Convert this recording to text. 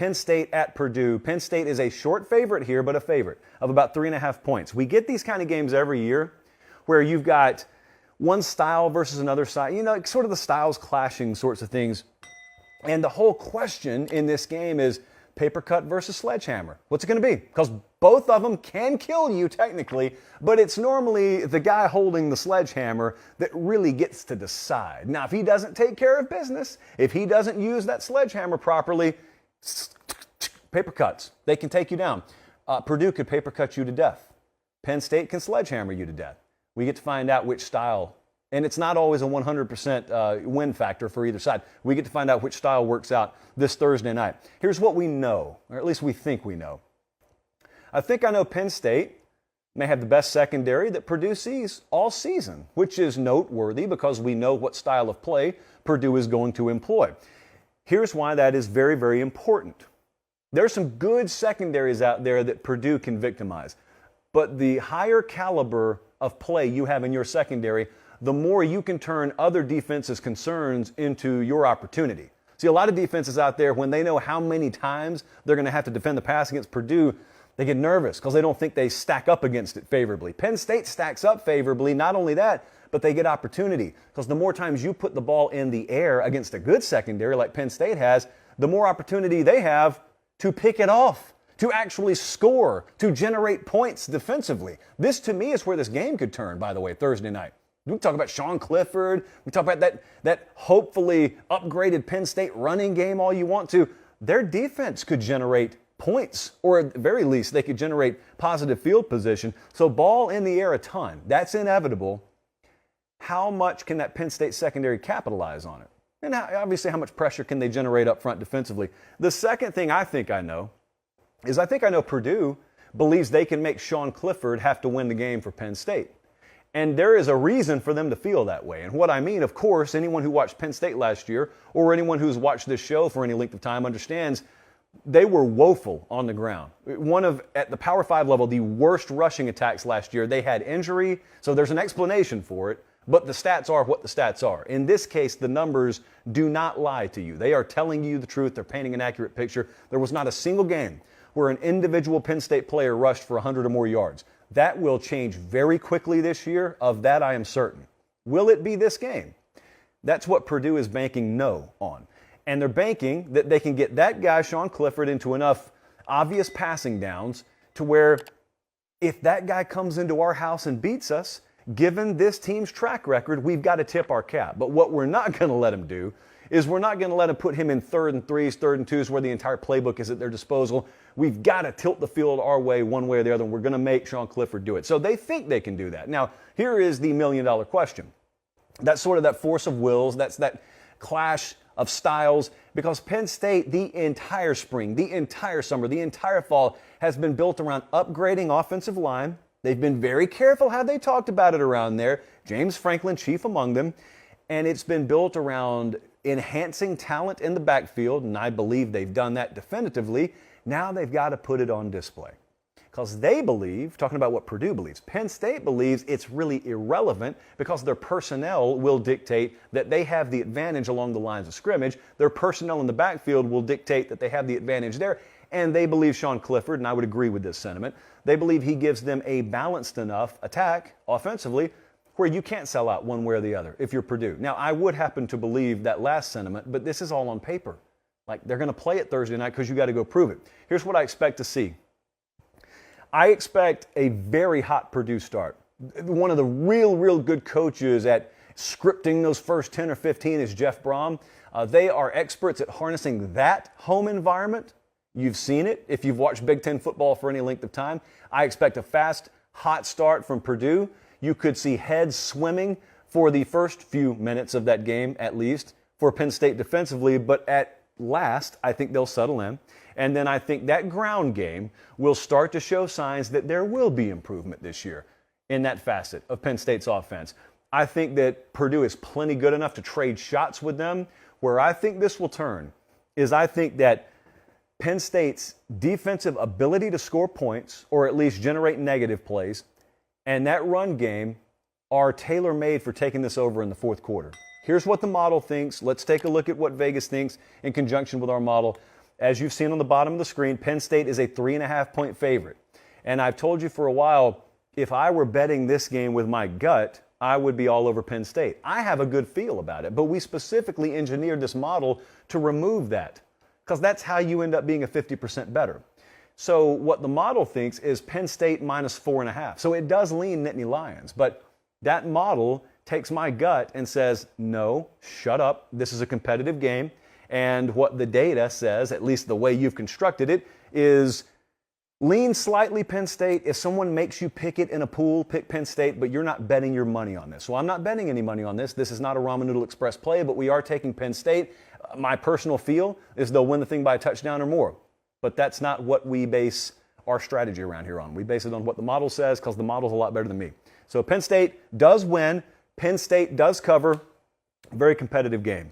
Penn State at Purdue. Penn State is a short favorite here, but a favorite of about 3.5 points. We get these kind of games every year where you've got one style versus another style, sort of the styles clashing sorts of things. And the whole question in this game is paper cut versus sledgehammer. What's it going to be? Because both of them can kill you technically, but it's normally the guy holding the sledgehammer that really gets to decide. Now, if he doesn't take care of business, if he doesn't use that sledgehammer properly, paper cuts. They can take you down. Purdue could paper cut you to death. Penn State can sledgehammer you to death. We get to find out which style. And it's not always a 100% win factor for either side. We get to find out which style works out this Thursday night. Here's what we know, or at least we think we know. I think I know Penn State may have the best secondary that Purdue sees all season, which is noteworthy because we know what style of play Purdue is going to employ. Here's why that is very, very important. There's some good secondaries out there that Purdue can victimize, but the higher caliber of play you have in your secondary, the more you can turn other defenses' concerns into your opportunity. See, a lot of defenses out there, when they know how many times they're going to have to defend the pass against Purdue, they get nervous because they don't think they stack up against it favorably. Penn State stacks up favorably. Not only that, but they get opportunity because the more times you put the ball in the air against a good secondary like Penn State has, the more opportunity they have to pick it off, to actually score, to generate points defensively. This, to me, is where this game could turn, by the way, Thursday night. We talk about Sean Clifford. We talk about that hopefully upgraded Penn State running game all you want to. Their defense could generate points, or at the very least, they could generate positive field position. So ball in the air a ton. That's inevitable. How much can that Penn State secondary capitalize on it? And obviously, how much pressure can they generate up front defensively? The second thing I think I know is I think I know Purdue believes they can make Sean Clifford have to win the game for Penn State. And there is a reason for them to feel that way. And what I mean, of course, anyone who watched Penn State last year or anyone who's watched this show for any length of time understands they were woeful on the ground. One of, at the Power 5 level, the worst rushing attacks last year. They had injury, so there's an explanation for it, but the stats are what the stats are. In this case, the numbers do not lie to you. They are telling you the truth. They're painting an accurate picture. There was not a single game where an individual Penn State player rushed for 100 or more yards. That will change very quickly this year. Of that, I am certain. Will it be this game? That's what Purdue is banking no on. And they're banking that they can get that guy, Sean Clifford, into enough obvious passing downs to where if that guy comes into our house and beats us, given this team's track record, we've got to tip our cap. But what we're not going to let him do is we're not going to let him put him in 3rd and 3s, 3rd and 2s, where the entire playbook is at their disposal. We've got to tilt the field our way one way or the other, and we're going to make Sean Clifford do it. So they think they can do that. Now, here is the million-dollar question. That's sort of that force of wills. That's that clash of styles, because Penn State, the entire spring, the entire summer, the entire fall has been built around upgrading offensive line. They've been very careful how they talked about it around there. James Franklin, chief among them. And it's been built around enhancing talent in the backfield, and I believe they've done that definitively. Now they've got to put it on display. Because they believe, talking about what Purdue believes, Penn State believes it's really irrelevant because their personnel will dictate that they have the advantage along the lines of scrimmage. Their personnel in the backfield will dictate that they have the advantage there. And they believe Sean Clifford, and I would agree with this sentiment, they believe he gives them a balanced enough attack offensively where you can't sell out one way or the other if you're Purdue. Now, I would happen to believe that last sentiment, but this is all on paper. Like, they're going to play it Thursday night because you got to go prove it. Here's what I expect to see. I expect a very hot Purdue start. One of the real good coaches at scripting those first 10 or 15 is Jeff Brom. They are experts at harnessing that home environment. You've seen it if you've watched Big Ten football for any length of time. I expect a fast, hot start from Purdue. You could see heads swimming for the first few minutes of that game, at least, for Penn State defensively. But at last, I think they'll settle in. And then I think that ground game will start to show signs that there will be improvement this year in that facet of Penn State's offense. I think that Purdue is plenty good enough to trade shots with them. Where I think this will turn is I think that Penn State's defensive ability to score points, or at least generate negative plays, and that run game are tailor-made for taking this over in the fourth quarter. Here's what the model thinks. Let's take a look at what Vegas thinks in conjunction with our model. As you've seen on the bottom of the screen, Penn State is a 3.5-point favorite. And I've told you for a while, if I were betting this game with my gut, I would be all over Penn State. I have a good feel about it, but we specifically engineered this model to remove that, because that's how you end up being a 50% better. So what the model thinks is Penn State minus 4.5. So it does lean Nittany Lions, but that model takes my gut and says, no, shut up, this is a competitive game. And what the data says, at least the way you've constructed it, is lean slightly Penn State. If someone makes you pick it in a pool, pick Penn State, but you're not betting your money on this. So I'm not betting any money on this. This is not a Ramen Noodle Express play, but we are taking Penn State. My personal feel is they'll win the thing by a touchdown or more. But that's not what we base our strategy around here on. We base it on what the model says, because the model's a lot better than me. So Penn State does win. Penn State does cover. Very competitive game.